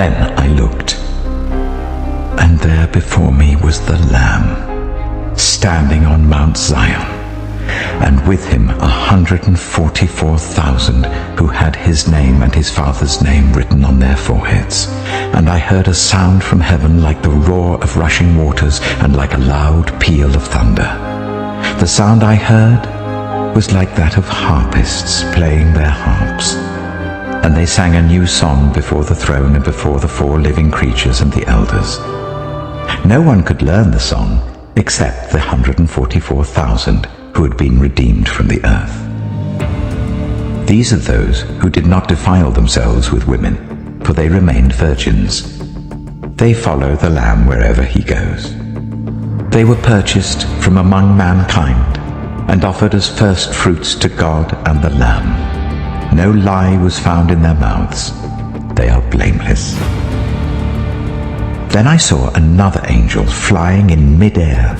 Then I looked, and there before me was the Lamb, standing on Mount Zion, and with him 144,000 who had his name and his Father's name written on their foreheads. And I heard a sound from heaven like the roar of rushing waters and like a loud peal of thunder. The sound I heard was like that of harpists playing their harps. And they sang a new song before the throne and before the 4 living creatures and the elders. No one could learn the song except the 144,000 who had been redeemed from the earth. These are those who did not defile themselves with women, for they remained virgins. They follow the Lamb wherever he goes. They were purchased from among mankind and offered as first fruits to God and the Lamb. No lie was found in their mouths. They are blameless. Then I saw another angel flying in mid-air,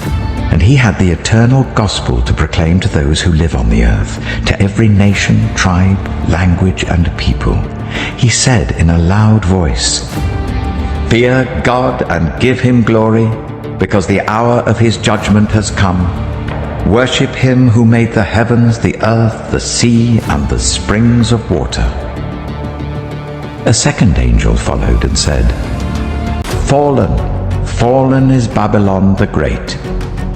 and he had the eternal gospel to proclaim to those who live on the earth, to every nation, tribe, language, and people. He said in a loud voice, "Fear God and give him glory, because the hour of his judgment has come. Worship him who made the heavens, the earth, the sea, and the springs of water." A second angel followed and said, "Fallen, fallen is Babylon the Great,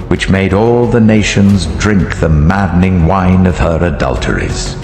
which made all the nations drink the maddening wine of her adulteries."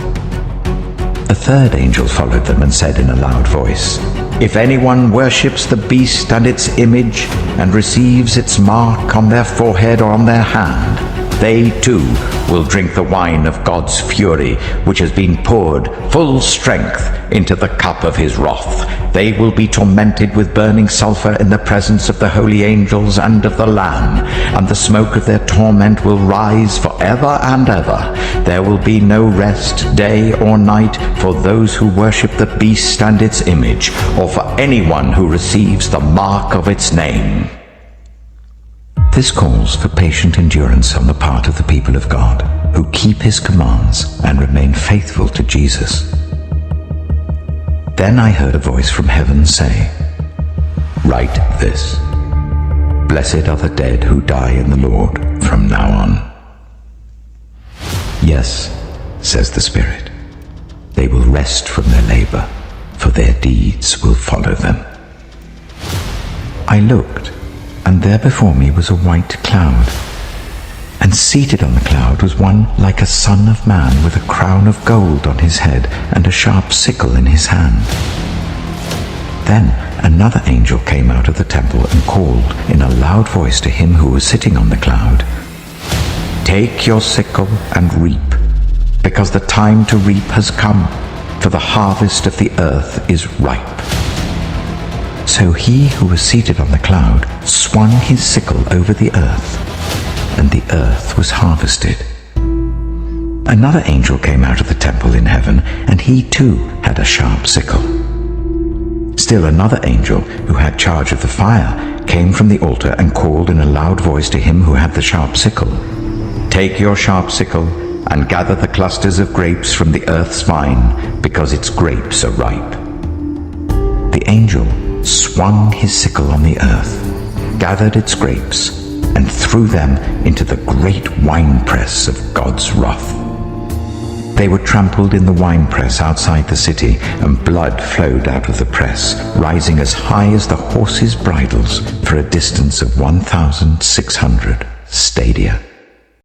A third angel followed them and said in a loud voice, "If anyone worships the beast and its image and receives its mark on their forehead or on their hand, they too will drink the wine of God's fury, which has been poured full strength into the cup of his wrath. They will be tormented with burning sulfur in the presence of the holy angels and of the Lamb, and the smoke of their torment will rise forever and ever. There will be no rest, day or night, for those who worship the beast and its image, or for anyone who receives the mark of its name." This calls for patient endurance on the part of the people of God, who keep his commands and remain faithful to Jesus. Then I heard a voice from heaven say, "Write this: Blessed are the dead who die in the Lord from now on." Yes, says the Spirit, they will rest from their labor, for their deeds will follow them. I looked, and there before me was a white cloud, and seated on the cloud was one like a son of man, with a crown of gold on his head and a sharp sickle in his hand. Then another angel came out of the temple and called in a loud voice to him who was sitting on the cloud, "Take your sickle and reap, because the time to reap has come, for the harvest of the earth is ripe." So he who was seated on the cloud swung his sickle over the earth, and the earth was harvested. Another angel came out of the temple in heaven, and he too had a sharp sickle. Still another angel, who had charge of the fire, came from the altar and called in a loud voice to him who had the sharp sickle, "Take your sharp sickle and gather the clusters of grapes from the earth's vine, because its grapes are ripe." The angel swung his sickle on the earth, gathered its grapes, and threw them into the great winepress of God's wrath. They were trampled in the winepress outside the city, and blood flowed out of the press, rising as high as the horses' bridles for a distance of 1,600 stadia.